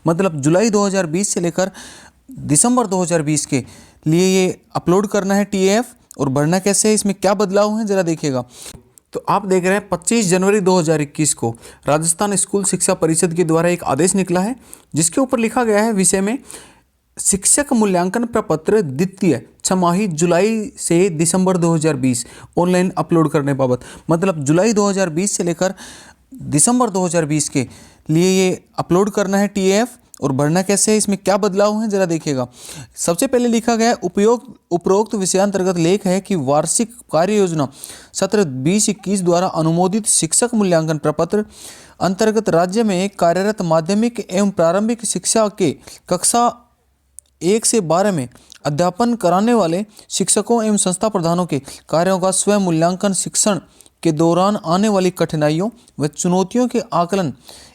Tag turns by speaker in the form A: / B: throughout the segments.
A: मतलब जुलाई 2020 से लेकर दिसंबर 2020 के लिए ये अपलोड करना है टीएएफ। और भरना कैसे है, इसमें क्या बदलाव है, ज़रा देखिएगा। तो आप देख रहे हैं 25 जनवरी 2021 को राजस्थान स्कूल शिक्षा परिषद के द्वारा एक आदेश निकला है, जिसके ऊपर लिखा गया है विषय में शिक्षक मूल्यांकन प्रपत्र द्वितीय छमाही जुलाई से दिसंबर 2020 ऑनलाइन अपलोड करने बाबत। मतलब जुलाई 2020 से लेकर दिसंबर 2020 के लिए ये अपलोड करना है टीएएफ। और भरना कैसे है, इसमें क्या बदलाव है, ज़रा देखिएगा। सबसे पहले लिखा गया उपरोक्त विषयांतर्गत लेख है कि वार्षिक कार्य योजना सत्र 2021 द्वारा अनुमोदित शिक्षक मूल्यांकन प्रपत्र अंतर्गत राज्य में कार्यरत माध्यमिक एवं प्रारंभिक शिक्षा के कक्षा 1 से 12 में अध्यापन कराने वाले शिक्षकों एवं संस्था प्रधानों के कार्यों का स्वयं मूल्यांकन, शिक्षण के दौरान आने वाली कठिनाइयों व चुनौतियों के आकलन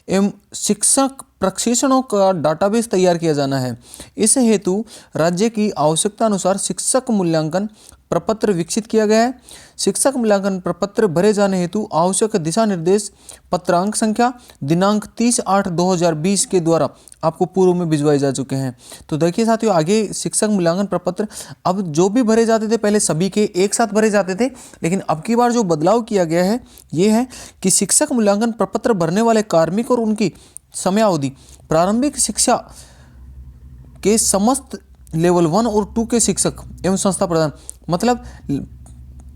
A: एवं शिक्षक प्रशिक्षणों का डाटाबेस तैयार किया जाना है। इस हेतु राज्य की आवश्यकता अनुसार शिक्षक मूल्यांकन प्रपत्र विकसित किया गया है। शिक्षक मूल्यांकन प्रपत्र भरे जाने हेतु आवश्यक दिशा निर्देश पत्रांक संख्या दिनांक 30/8/2020 के द्वारा आपको पूर्व में भिजवाए जा चुके हैं। तो देखिए साथियों, आगे शिक्षक मूल्यांकन प्रपत्र अब जो भी भरे जाते थे पहले सभी के एक साथ भरे जाते थे, लेकिन अब की बार जो बदलाव किया गया है ये है कि शिक्षक मूल्यांकन प्रपत्र भरने वाले कार्मिक और उनकी समयावधि प्रारंभिक शिक्षा के समस्त लेवल 1 और 2 के शिक्षक एवं संस्था प्रधान, मतलब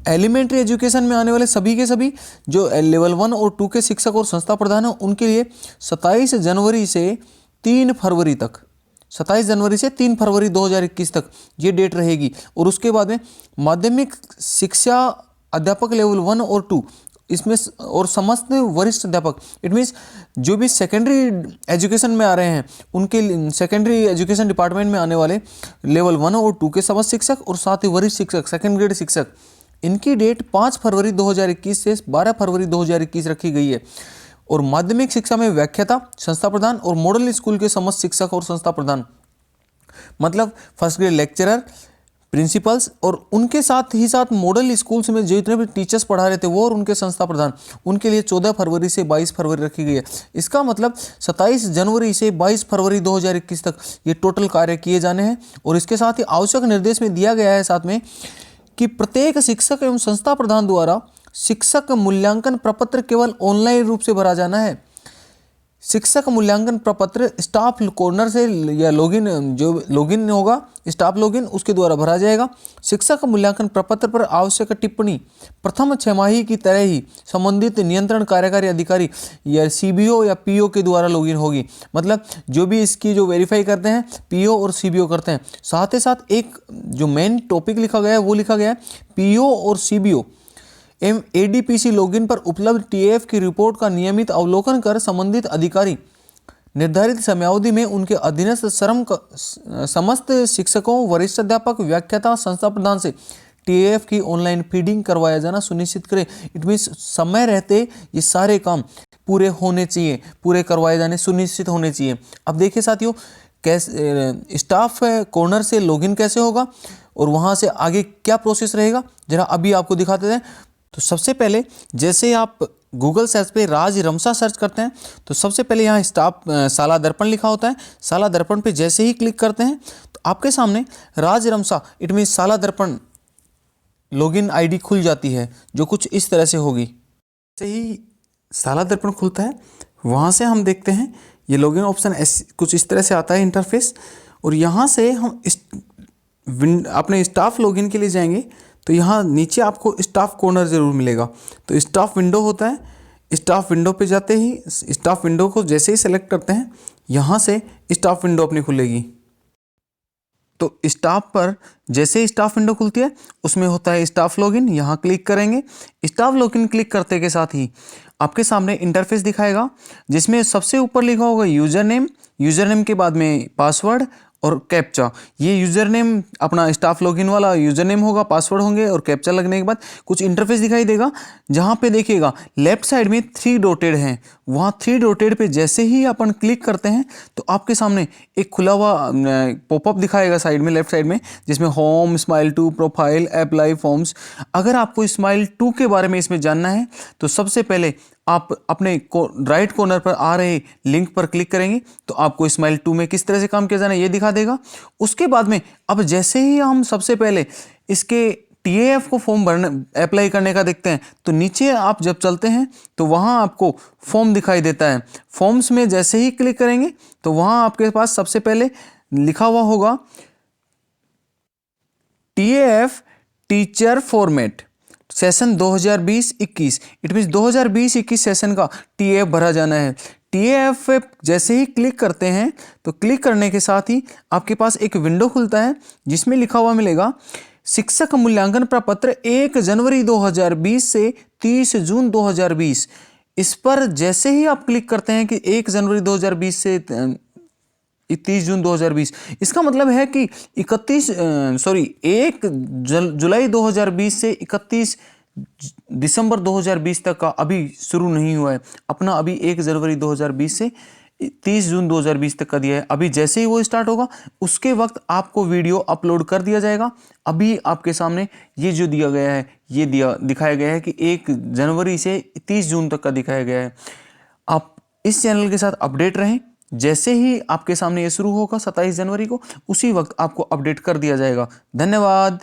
A: एलिमेंट्री एजुकेशन में आने वाले सभी के सभी जो लेवल 1 और 2 के शिक्षक और संस्था प्रधान हैं उनके लिए 27 जनवरी से 3 फरवरी तक 27 जनवरी से 3 फरवरी 2021 तक ये डेट रहेगी। और उसके बाद में माध्यमिक शिक्षा अध्यापक लेवल 1 और 2 इसमें और समस्त वरिष्ठ अध्यापक, इट मीन्स जो भी सेकेंडरी एजुकेशन में आ रहे हैं उनके सेकेंडरी एजुकेशन डिपार्टमेंट में आने वाले लेवल 1 और 2 के समस्त शिक्षक और साथ ही वरिष्ठ शिक्षक, सेकेंड ग्रेड शिक्षक, इनकी डेट 5 फरवरी 2021 से 12 फरवरी 2021 रखी गई है। और माध्यमिक शिक्षा में व्याख्याता, संस्था प्रधान और मॉडल स्कूल के समस्त शिक्षक और संस्था प्रधान, मतलब फर्स्ट ग्रेड लेक्चरर, प्रिंसिपल्स और उनके साथ ही साथ मॉडल स्कूल्स में जितने भी टीचर्स पढ़ा रहे थे वो और उनके संस्था प्रधान, उनके लिए 14 फरवरी से 22 फरवरी रखी गई है। इसका मतलब 27 जनवरी से 22 फरवरी 2021 तक ये टोटल कार्य किए जाने हैं। और इसके साथ ही आवश्यक निर्देश में दिया गया है साथ में कि प्रत्येक शिक्षक एवं संस्था प्रधान द्वारा शिक्षक मूल्यांकन प्रपत्र केवल ऑनलाइन रूप से भरा जाना है। शिक्षक मूल्यांकन प्रपत्र स्टाफ कॉर्नर से या लॉगिन होगा, स्टाफ लॉगिन, उसके द्वारा भरा जाएगा। शिक्षक मूल्यांकन प्रपत्र पर आवश्यक टिप्पणी प्रथम छमाही की तरह ही संबंधित नियंत्रण कार्यकारी अधिकारी या सीबीओ या पीओ के द्वारा लॉगिन होगी। मतलब जो भी इसकी जो वेरीफाई करते हैं पीओ और सीबीओ करते हैं। साथ ही साथ एक जो मेन टॉपिक लिखा गया है वो लिखा गया है पीओ और सीबीओ एवं एडीपीसी लॉगिन पर उपलब्ध टीएएफ की रिपोर्ट का नियमित अवलोकन कर संबंधित अधिकारी निर्धारित समयावधि में उनके अधीनस्थ समस्त शिक्षकों, वरिष्ठ अध्यापक, व्याख्याता, संस्था प्रधान से टीएएफ की ऑनलाइन फीडिंग करवाया जाना सुनिश्चित करें। इट मीन्स समय रहते ये सारे काम पूरे होने चाहिए, पूरे करवाए जाने सुनिश्चित होने चाहिए। अब देखिए साथियों, कैसे स्टाफ कॉर्नर से लॉगिन कैसे होगा और वहाँ से आगे क्या प्रोसेस रहेगा, जरा अभी आपको दिखाते हैं। तो सबसे पहले जैसे आप गूगल सर्च पे राज रमसा सर्च करते हैं तो सबसे पहले यहाँ स्टाफ साला दर्पण लिखा होता है। साला दर्पण पे जैसे ही क्लिक करते हैं तो आपके सामने राज रमसा इट मीन साला दर्पण लॉगिन आईडी खुल जाती है, जो कुछ इस तरह से होगी। जैसे ही साला दर्पण खुलता है वहाँ से हम देखते हैं ये लॉगिन ऑप्शन कुछ इस तरह से आता है इंटरफेस। और यहाँ से हम अपने स्टाफ लॉगिन के लिए जाएंगे तो यहाँ नीचे आपको स्टाफ कॉर्नर ज़रूर मिलेगा। तो स्टाफ विंडो होता है, स्टाफ विंडो पे जाते ही स्टाफ विंडो को जैसे ही सेलेक्ट करते हैं यहाँ से स्टाफ विंडो अपनी खुलेगी। तो स्टाफ पर जैसे ही स्टाफ विंडो खुलती है उसमें होता है स्टाफ लॉगिन, यहाँ क्लिक करेंगे। स्टाफ लॉगिन क्लिक करते के साथ ही आपके सामने इंटरफेस दिखाएगा जिसमें सबसे ऊपर लिखा होगा यूज़र नेम के बाद में पासवर्ड और कैप्चा। ये यूज़र नेम अपना स्टाफ लॉगिन वाला यूज़र नेम होगा, पासवर्ड होंगे और कैप्चा लगने के बाद कुछ इंटरफेस दिखाई देगा जहाँ पे देखिएगा लेफ्ट साइड में 3 डॉटेड हैं। वहाँ 3 डॉटेड पे जैसे ही अपन क्लिक करते हैं तो आपके सामने एक खुला हुआ पॉपअप दिखाएगा साइड में, लेफ्ट साइड में, जिसमें home, smile 2, profile, apply forms. अगर आपको स्माइल 2 के बारे में इसमें जानना है तो सबसे पहले आप अपने राइट कॉर्नर पर आ रहे लिंक पर क्लिक करेंगे तो आपको स्माइल 2 में किस तरह से काम किया जाना है ये दिखा देगा। उसके बाद में अब जैसे ही हम सबसे पहले इसके टीएएफ को फॉर्म भरने अप्लाई करने का देखते हैं तो नीचे आप जब चलते हैं तो वहाँ आपको फॉर्म दिखाई देता है। फॉर्म्स में जैसे ही क्लिक करेंगे तो वहाँ आपके पास सबसे पहले लिखा हुआ होगा TAF teacher format session 2020-21। It means 2020-21 session का टीएएफ भरा जाना है। टीएएफ पे जैसे ही क्लिक करते हैं तो क्लिक करने के साथ ही आपके पास एक विंडो खुलता है जिसमें लिखा हुआ मिलेगा शिक्षक मूल्यांकन प्रपत्र 1 जनवरी 2020 से 30 जून 2020। इस पर जैसे ही आप क्लिक करते हैं कि 1 जनवरी 2020 से 30 जून 2020, इसका मतलब है कि 1 जुलाई 2020 से 31 दिसंबर 2020 तक का अभी शुरू नहीं हुआ है अपना। अभी 1 जनवरी 2020 से 30 जून 2020 तक का दिया है। अभी जैसे ही वो स्टार्ट होगा उसके वक्त आपको वीडियो अपलोड कर दिया जाएगा। अभी आपके सामने ये जो दिया गया है ये दिखाया गया है कि 1 जनवरी से 30 जून तक का दिखाया गया है। आप इस चैनल के साथ अपडेट रहें। जैसे ही आपके सामने ये शुरू होगा 27 जनवरी को उसी वक्त आपको अपडेट कर दिया जाएगा। धन्यवाद।